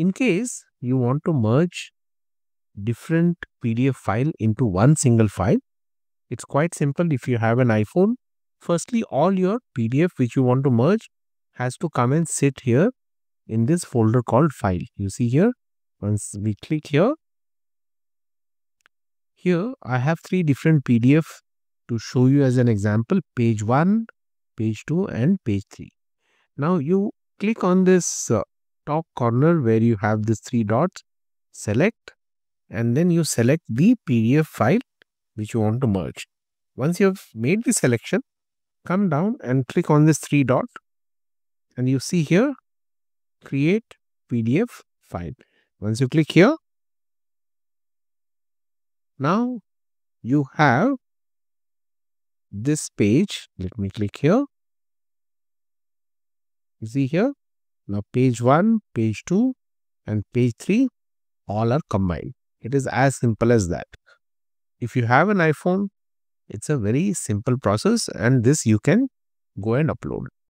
In case you want to merge different PDF file into one single file, it's quite simple. If you have an iPhone, firstly, all your PDF which you want to merge has to come and sit here in this folder called file. You see here, once we click here, I have 3 different PDF to show you as an example: page 1, page 2 and page 3. Now you click on this top corner where you have these 3 dots, select, and then you select the PDF file which you want to merge. Once you have made the selection, come down and click on this 3 dot, and you see here, create PDF file. Once you click here, now you have this page. Let me click here. You see here, now page 1, page 2 and page 3 all are combined. It is as simple as that. If you have an iPhone, it's a very simple process, and this you can go and upload.